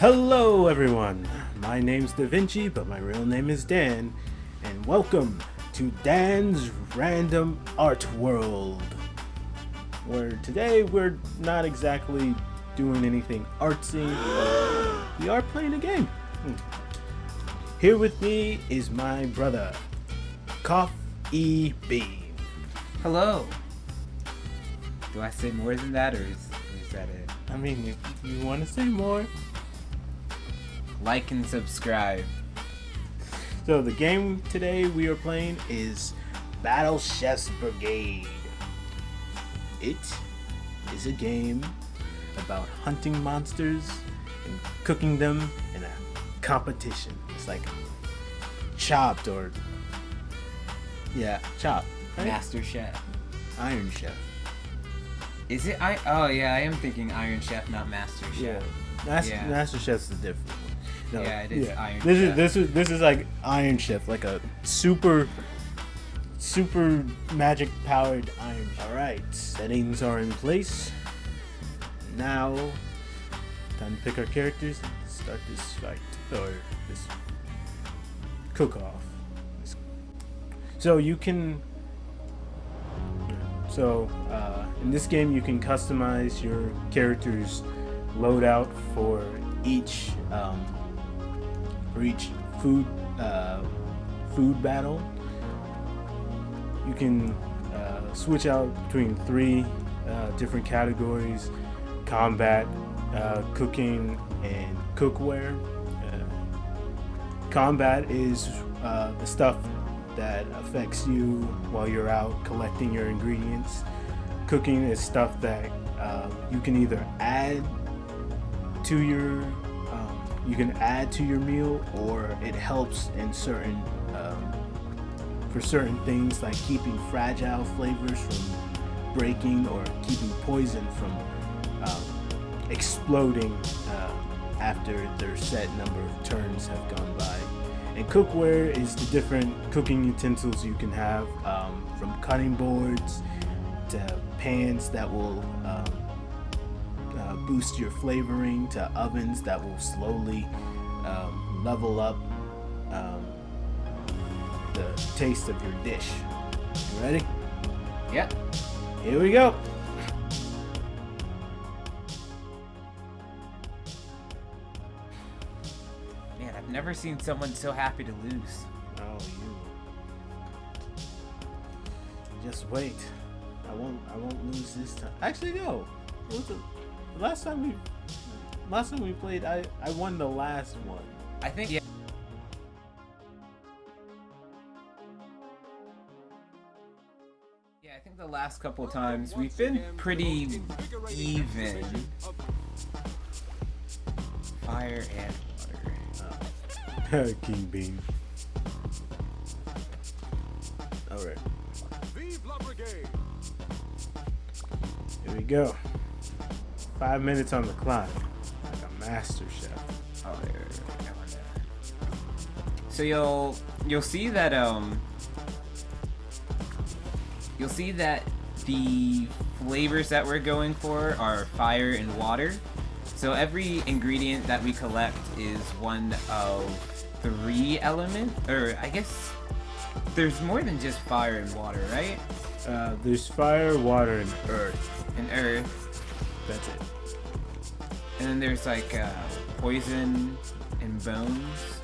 Hello everyone, my name's Da Vinci, but my real name is Dan, and welcome to Dan's Random Art World, where today we're not exactly doing anything artsy, but we are playing a game. Here with me is my brother, Coffee Bean. Hello. Do I say more than that, or is that it? I mean, if you want to say more. Like and subscribe. So the game today we are playing is Battle Chef's Brigade. It is a game about hunting monsters and cooking them in a competition. It's like Chopped or Chopped. Right? Master Chef. Iron Chef. Is it? Oh yeah, I am thinking Iron Chef, not Master Chef. Yeah. Master Chef's the different one. No, yeah, it is Iron Chef. Chef. This is like Iron Chef, like a super magic powered Iron Chef. Alright, settings are in place. Now, time to pick our characters and start this fight, or this cook-off. So you can... in this game you can customize your character's loadout for each food battle. You can switch out between three different categories: combat, cooking, and cookware. Combat is the stuff that affects you while you're out collecting your ingredients. Cooking is stuff that you can either add to your meal, or it helps in certain for certain things, like keeping fragile flavors from breaking or keeping poison from exploding after their set number of turns have gone by. And cookware is the different cooking utensils you can have, from cutting boards to pans that will boost your flavoring, to ovens that will slowly level up the taste of your dish. You ready? Yep. Here we go. Man, I've never seen someone so happy to lose. Oh, you just wait. I won't lose this time. Actually, no. The last time we played, I won the last one. I think, yeah. Yeah, I think the last couple times we've been pretty even. Fire and water. King Bean. Alright. Brigade. Here we go. 5 minutes on the clock. Like a master chef. Oh, there. So you'll see that the flavors that we're going for are fire and water. So every ingredient that we collect is one of 3 elements, or I guess there's more than just fire and water, right? There's fire, water, and earth. And earth. That's it. And then there's like poison and bones.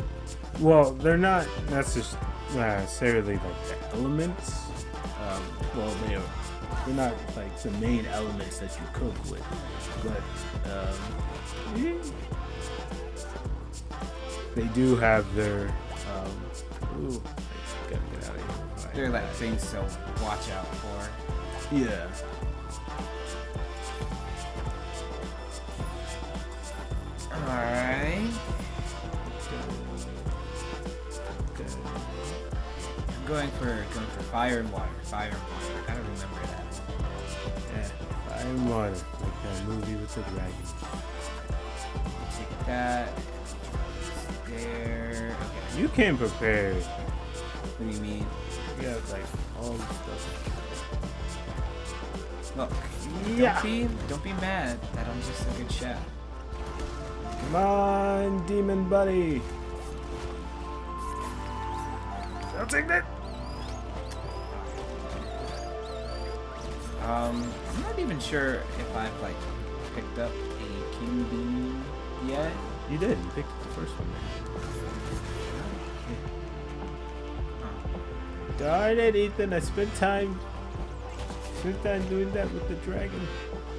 Well, they're not necessarily like the elements. Well, they're not like the main elements that you cook with, but they do have their. Ooh, I gotta get out of here. They're like things to watch out for. Yeah. Alright. I'm going for fire and water. Fire and water. I gotta remember that. Yeah, fire and water. Like that movie with the dragon. Take that. There. Okay. You can prepare. What do you mean? You have like all the stuff. Look. Yeah. Don't be mad that I'm just a good chef. Come on, demon buddy. I'll take that. I'm not even sure if I've like picked up a king bean yet. You did. You picked the first one. Darn it, Ethan! I spent time doing that with the dragon,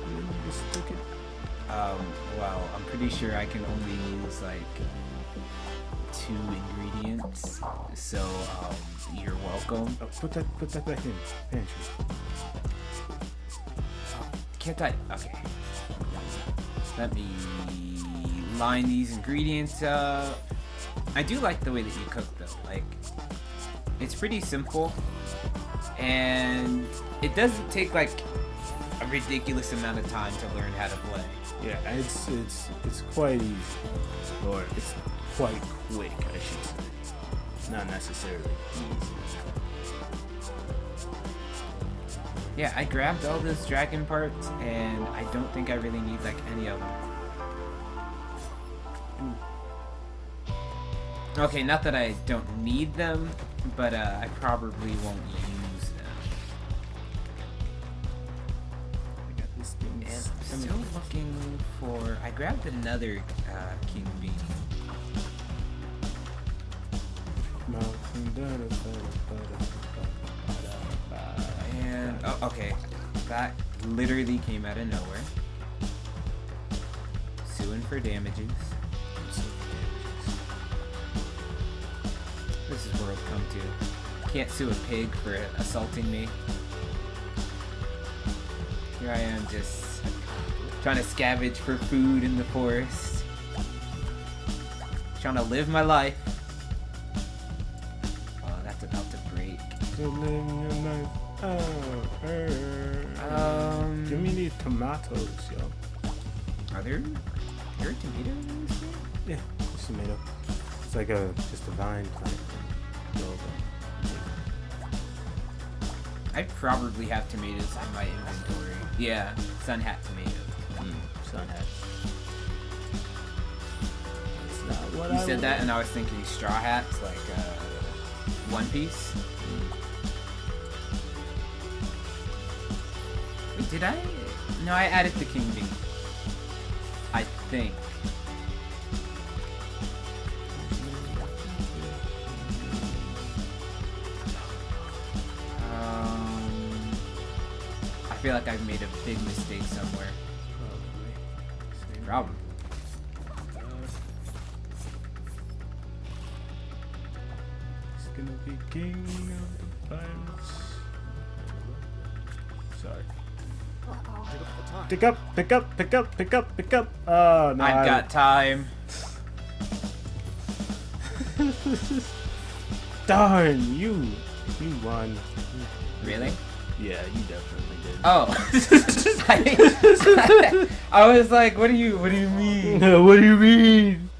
and then you just took it. Well, I'm pretty sure I can only use like 2 ingredients. So, you're welcome. Oh, put that back in pantry. Can't I? Okay. Let me line these ingredients up. I do like the way that you cook though. Like, it's pretty simple, and it doesn't take like a ridiculous amount of time to learn how to play. Yeah, it's quite easy, or it's quite quick, I should say. Not necessarily easy. Yeah, I grabbed all those dragon parts, and I don't think I really need like any of them. Okay, not that I don't need them, but I probably won't use them. I got this thing. And I'm still looking for... I grabbed another king bean. And... oh, okay. That literally came out of nowhere. Suing for damages. This is where I've come to. Can't sue a pig for assaulting me. Here I am just trying to scavenge for food in the forest. Trying to live my life. Oh, that's about to break. Give me these tomatoes, yo. Are there tomatoes in this game? Yeah, just tomato. It's like just a vine plant. I probably have tomatoes in my inventory. Yeah, sun hat tomatoes. Sun hat. That's not what You I said that, want. and I was thinking straw hats, like One Piece. Wait, did I? No, I added the king bean. I think. I feel like I've made a big mistake somewhere. Probably. It's gonna be king of the pirates. Sorry. Pick up, pick up, pick up, pick up, pick up. Oh no! I've got time. Darn you! You won. Really? Yeah, you definitely did. Oh. I was like, what do you mean? What do you mean?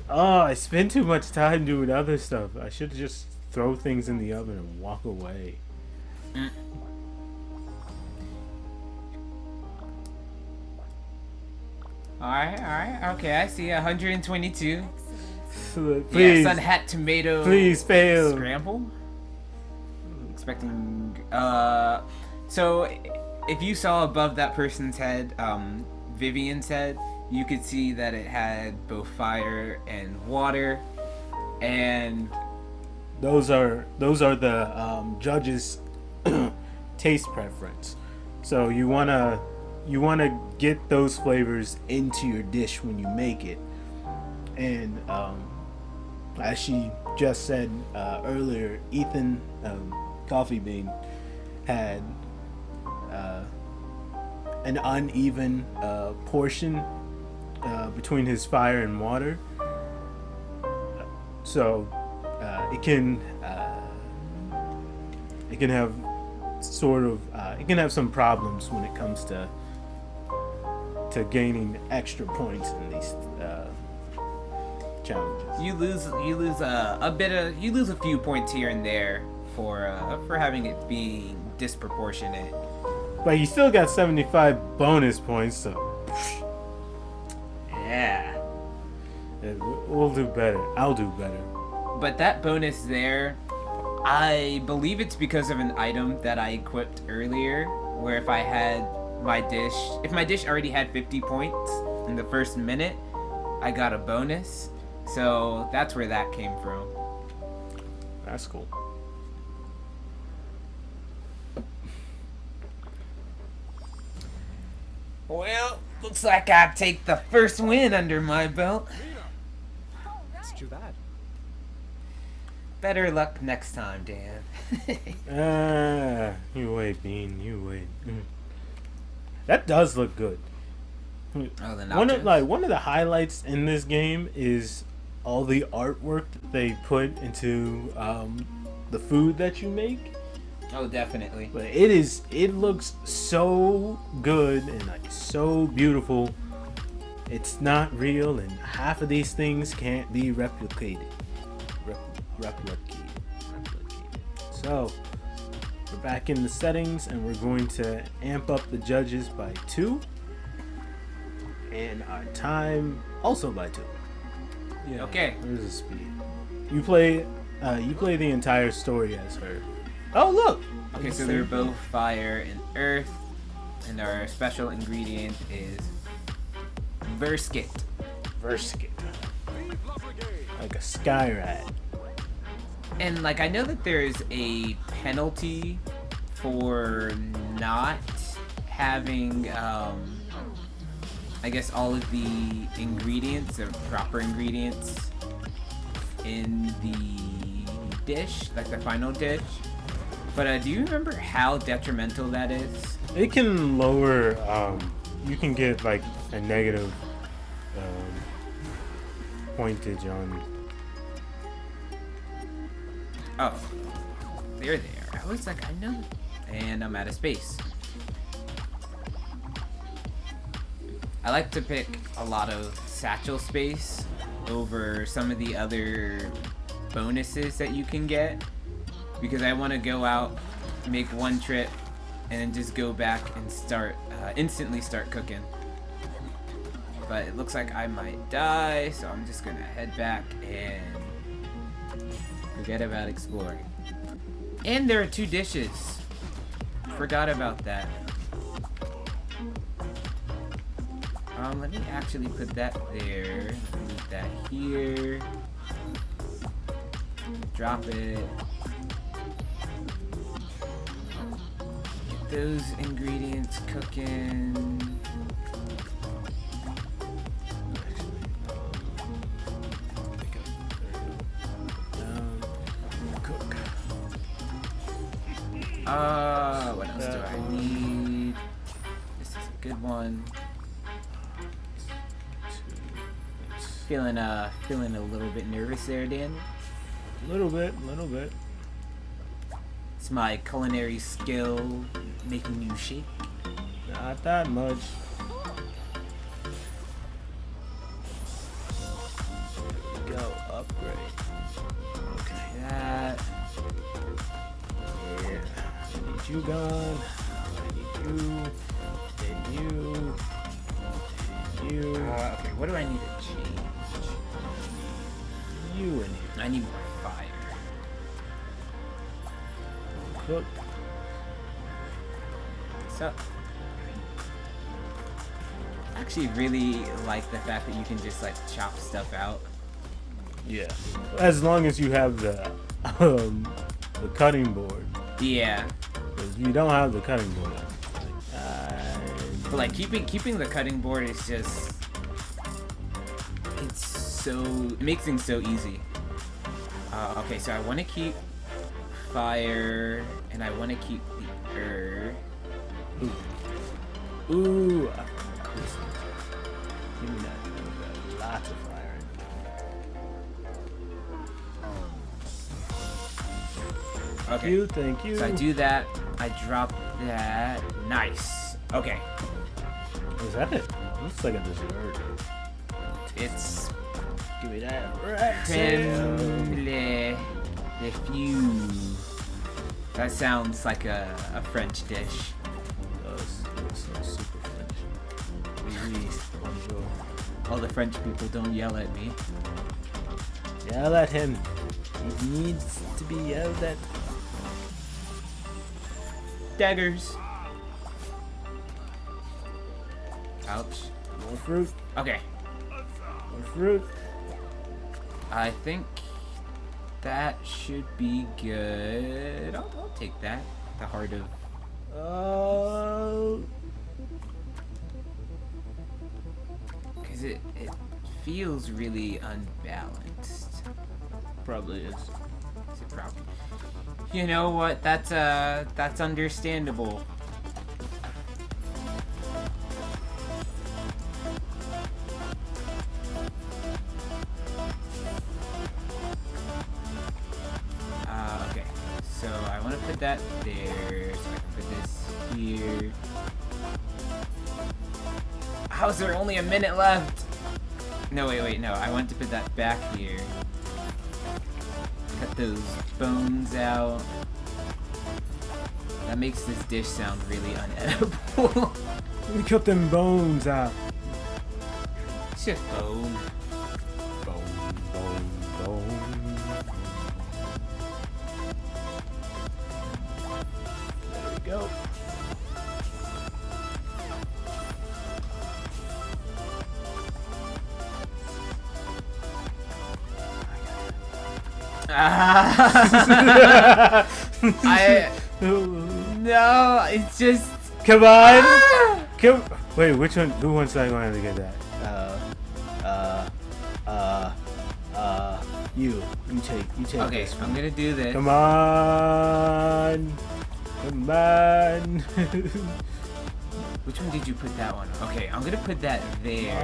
Oh, I spent too much time doing other stuff. I should just throw things in the oven and walk away. Alright, okay, I see 122. Please, Yeah, sun hat tomato. please fail. Scramble? Expecting, so if you saw above that person's head, Vivian's head, you could see that it had both fire and water, and Those are the judges' taste preference. So you wanna get those flavors into your dish when you make it. And as she just said earlier, Ethan Coffee Bean had an uneven portion between his fire and water. So it can have sort of it can have some problems when it comes to gaining extra points in these challenges. you lose a few points here and there for having it being disproportionate. But you still got 75 bonus points, so Yeah. We'll do better. I'll do better. But that bonus there, I believe it's because of an item that I equipped earlier, where if I had if my dish already had 50 points in the first minute, I got a bonus. So that's where that came from. That's cool. Well, looks like I take the first win under my belt. It's too bad. Better luck next time, Dan. You wait, Bean. You wait. That does look good. Oh, the One nachos? of the highlights in this game is all the artwork that they put into the food that you make. Oh, definitely. But it looks so good and like so beautiful. It's not real, and half of these things can't be replicated. Replicated. So we're back in the settings, and we're going to amp up the judges by 2, and our time also by 2. Yeah. Okay. There's a speed. You play the entire story as her. Oh look. Okay, so they're both fire and earth, and our special ingredient is Verskit. Verskit. Vive la Brigade. Like a sky rat. And like I know that there's a penalty for not having I guess all of the ingredients or proper ingredients in the dish, like the final dish. But do you remember how detrimental that is? It can lower. You can get like a negative pointage on. Oh, they're there. I was like, I know. And I'm out of space. I like to pick a lot of satchel space over some of the other bonuses that you can get, because I want to go out, make one trip, and then just go back and instantly start cooking. But it looks like I might die, so I'm just gonna head back and forget about exploring. And there are 2 dishes. Forgot about that. Let me actually put that there. Move that here. Drop it. Get those ingredients cooking. Cook. What else do I need? This is a good one. Feeling a little bit nervous there, Dan. Little bit. It's my culinary skill making you shake. Not that much. There we go. Upgrade. Okay. That. Yeah. I need you gone. I need you. And you. And you. Okay, what do I need to change? You in here. I need more fire. Cook. So, I actually really like the fact that you can just like chop stuff out. Yeah. As long as you have the cutting board. Yeah, Because if you don't have the cutting board, but like keeping the cutting board is just it makes things so easy. Okay, so I want to keep fire and I want to keep the earth. Ooh. Give me that. Lots of fire in Okay. there. Thank you. So I do that. I drop that. Nice. Okay. Is that it? Looks like a dessert. It's Give me that. Right. creme de feu. That sounds like a French dish. That sounds super French. Oui, bonjour. All the French people don't yell at me. Yell at him. He needs to be yelled at. Daggers. Ouch. More fruit. Okay. More fruit. I think that should be good. I'll take that. The heart of... Because it feels really unbalanced. Probably is. Is it probably? You know what? That's understandable. Okay. So I want to put that there. So I can put this here. How's there only a minute left? No, wait, no. I want to put that back here. Cut those bones out. That makes this dish sound really unedible. Let me cut them bones out. It's just bone. Bone. There we go. No, it's just... Come on! Come. Wait, which one? Who one's not going to get that? You take Okay, this I'm one. gonna do this. Come on! Come on! Which one did you put that one on? Okay, I'm gonna put that there.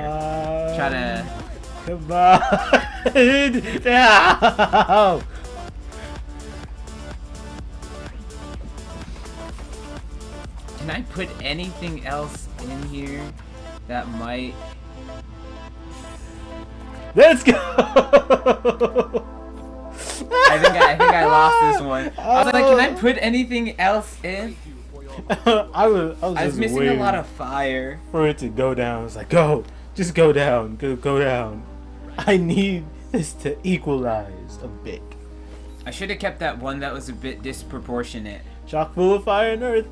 Try Try to... Come on! No! Can I put anything else in here that might... Let's go! I think I lost this one. I was like, can I put anything else in? I was I was just missing a waiting lot of fire. for it to go down. I was like, go! Just go down. Go down. I need this to equalize a bit. I should have kept that one that was a bit disproportionate. Chock full of fire and earth.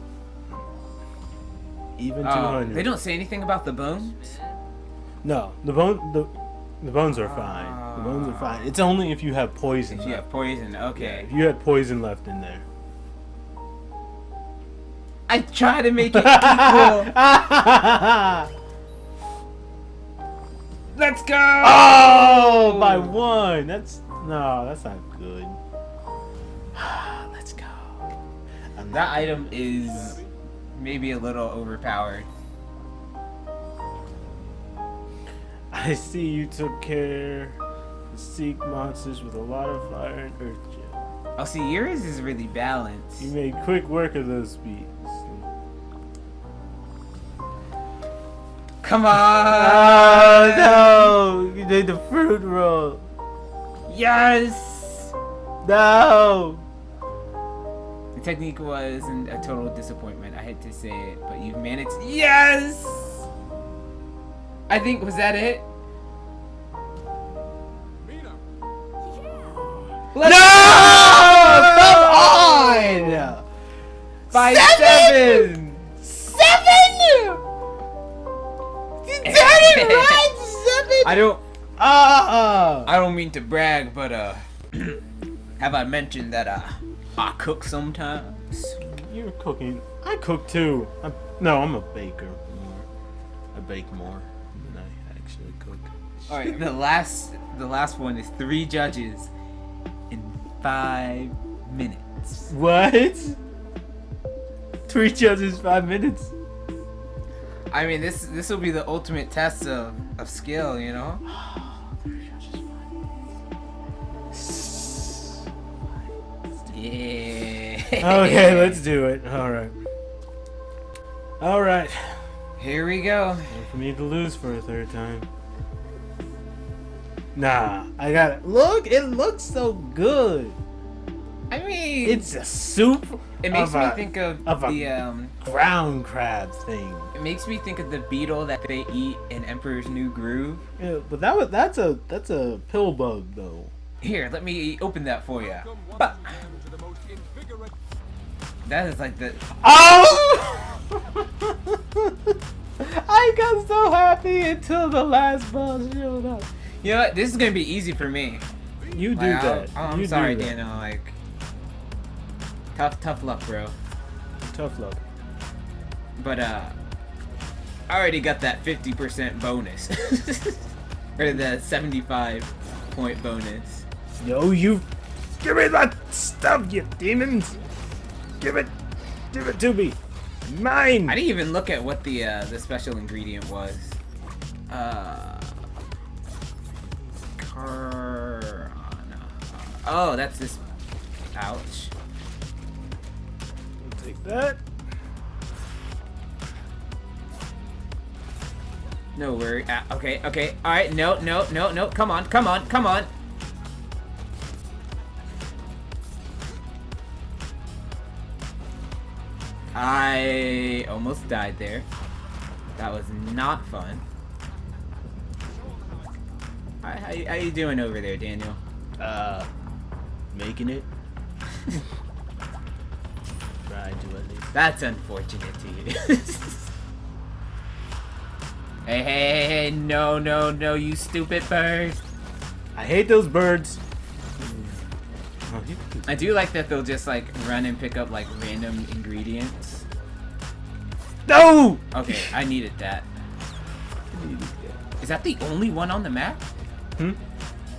Even 200. They don't say anything about the bones? No, the bones are fine. The bones are fine. It's only if you have poison. If you left. have poison, Yeah, okay. if you had poison left in there. I try to make it equal. Let's go! Oh, by one. That's not good. Let's go. That item is maybe a little overpowered. I see you took care to seek monsters with a lot of fire and earth gem. Oh, see, yours is really balanced. You made quick work of those beats. Come on! Oh no! You did the fruit roll. Yes! No! The technique wasn't a total disappointment. I hate to say it, but you've managed. Yes! I think, was that it? Mina. Let's No! Come on! By 7! 7! You did it right! 7! I don't mean to brag, but have I mentioned that I cook sometimes? You're cooking. I cook too. I'm a baker. I bake more than I actually cook. All right, the last one is 3 judges in 5 minutes. What? 3 judges, 5 minutes. I mean, this will be the ultimate test of skill, you know? 3 judges, 5 minutes. Yeah. Okay, let's do it. All right. Here we go. Time for me to lose for a 3rd time. Nah, I got it. Look, it looks so good. I mean, It's a soup. it makes of me a- think of of a the ground crab thing. It makes me think of the beetle that they eat in Emperor's New Groove. Yeah, but that's a pill bug though. Here, let me open that for you. But To the most invigorating. that is like the. Oh! I got so happy until the last boss showed up. You know what? This is gonna be easy for me. You do Like, that. I'm You sorry, do that. Daniel. Like, tough luck, bro. Tough luck. But I already got that 50% bonus, or the 75-point bonus. No, you give me that stuff, you demons! Give it to me. Mine. I didn't even look at what the special ingredient was. Oh, that's this. Ouch. I'll take that. No worry. Okay. All right. No. Come on. I almost died there. That was not fun. How you doing over there, Daniel? Making it. Try to at least. That's unfortunate to you. Hey, no, you stupid bird. I hate those birds. I do like that they'll just like run and pick up like random ingredients. No! Okay, I needed that. Is that the only one on the map?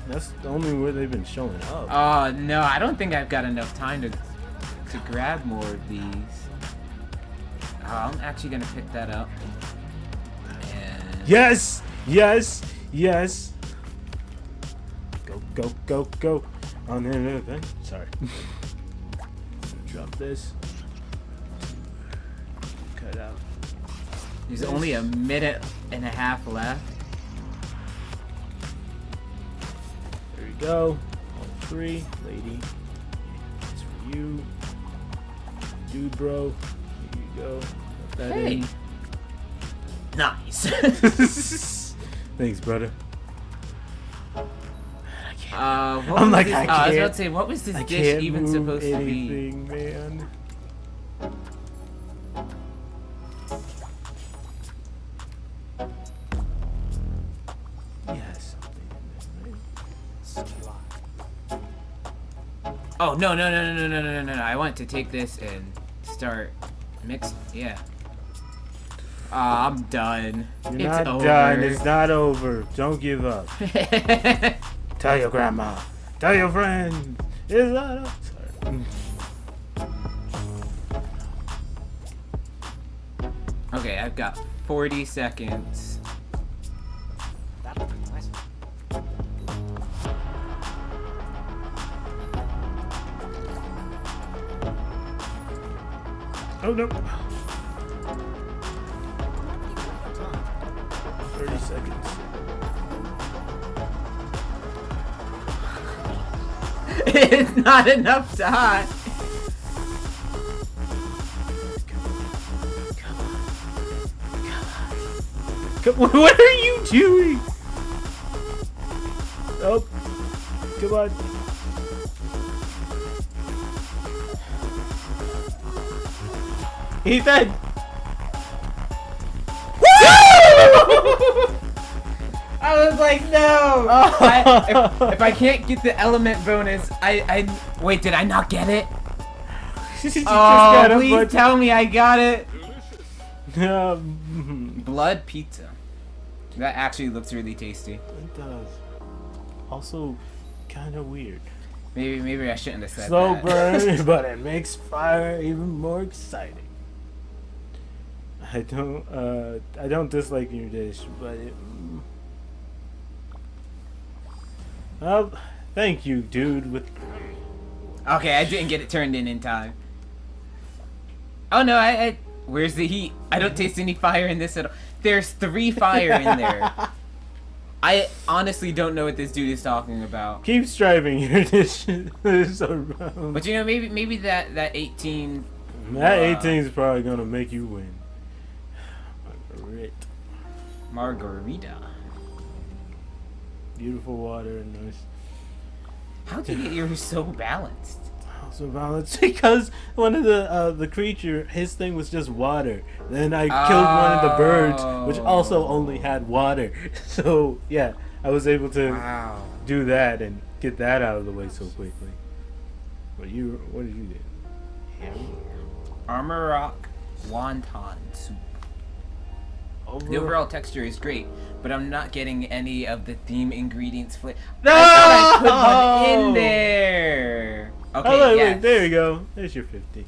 That's the only where they've been showing up. Oh no, I don't think I've got enough time to grab more of these. Oh, I'm actually gonna pick that up. And Yes! Go. Oh, no. Sorry. Drop this. Cut out. there's only a minute and a half left. There we go. All three. Lady. It's for you. Dude, bro. Here you go. Put that Hey. in. Nice. Thanks, brother. What I'm was like, this? I I was about can't- to say, what was this I dish can't even move supposed to be? anything, man. Yes. Oh no! I want to take this and start mix. Yeah. I'm done. You're It's not over. done. It's not over. Don't give up. Tell your grandma. Tell your friend. It's not over. Sorry. Okay, I've got 40 seconds. That would be nice. Oh no. 30 seconds. It's not enough time. What are you doing? Oh, come on. Ethan! I was like, no. If I can't get the element bonus, wait. Did I not get it? Oh, please tell me I got it. Blood pizza. That actually looks really tasty. It does. Also, kind of weird. Maybe I shouldn't have said Slow that. burn, but it makes fire even more exciting. I don't dislike your dish, but it. Well, thank you, dude. With Okay, I didn't get it turned in time. Oh no, I where's the heat? I don't taste any fire in this at all. There's 3 fire in there. I honestly don't know what this dude is talking about. Keep striving here. This is so wrong. But you know, maybe that 18. That 18 is probably gonna make you win. Margarita. Beautiful water and nice. How'd you get yours so balanced? So balanced because one of the creature, his thing was just water. Then I killed one of the birds, which also only had water. So yeah, I was able to do that and get that out of the way so quickly. What did you do? Armor rock wonton soup. The overall texture is great, but I'm not getting any of the theme ingredients. No! I thought I put one in there. Okay, wait, there you go. There's your 50.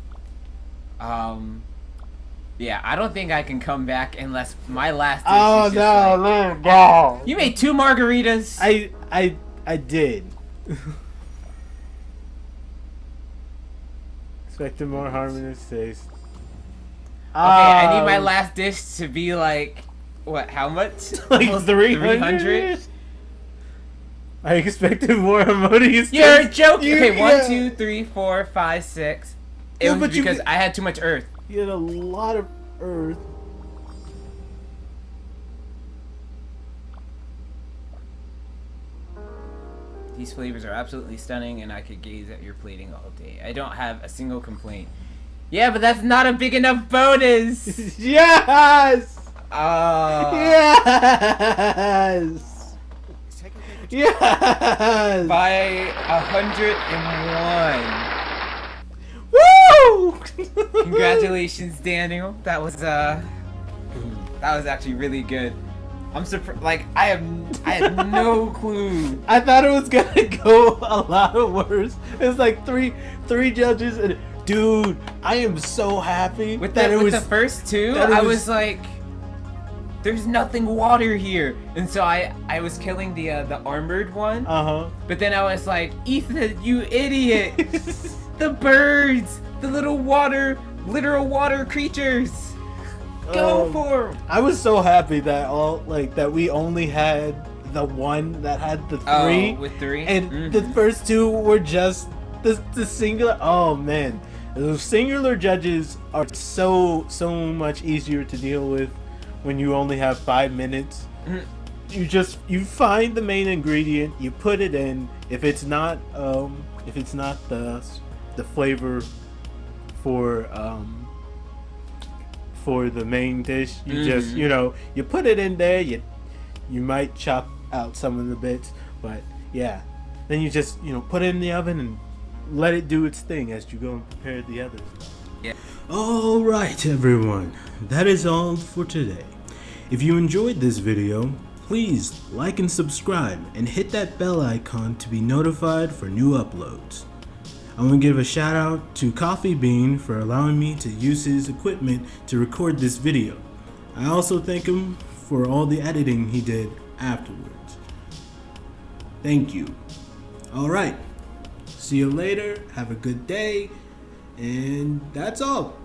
Yeah, I don't think I can come back unless my last dish Oh is just no, like, no! You made 2 margaritas. I did. Expected more harmonious taste. Okay, I need my last dish to be like, what? How much? Like 300. I expected more harmonious. You're joking. Okay, Yeah. 1, 2, 3, 4, 5, 6. It Yeah, was but because I had too much earth. You had a lot of earth. These flavors are absolutely stunning, and I could gaze at your plating all day. I don't have a single complaint. Yeah, but that's not a big enough bonus. Yes. Yes. Yes. By 101. Woo! Congratulations, Daniel. That was actually really good. I'm surprised. Like I had no clue. I thought it was gonna go a lot worse. It's like three judges and dude, I am so happy With that the first 2. I was like, there's nothing water here, and so I was killing the armored one. But then I was like, Ethan, you idiot! The birds, the little literal water creatures. Go for 'em. I was so happy that that we only had the one that had the 3. Oh, with 3, and the first 2 were just the singular. Oh man, those singular judges are so much easier to deal with when you only have 5 minutes. You find the main ingredient, you put it in. If it's not the flavor for the main dish, you just you put it in there. You might chop out some of the bits, but yeah, then you just put it in the oven and let it do its thing as you go and prepare the others. Yeah. All right, everyone, that is all for today. If you enjoyed this video, please like and subscribe and hit that bell icon to be notified for new uploads. I want to give a shout out to Coffee Bean for allowing me to use his equipment to record this video. I also thank him for all the editing he did afterwards. Thank you. Alright, see you later, have a good day, and that's all.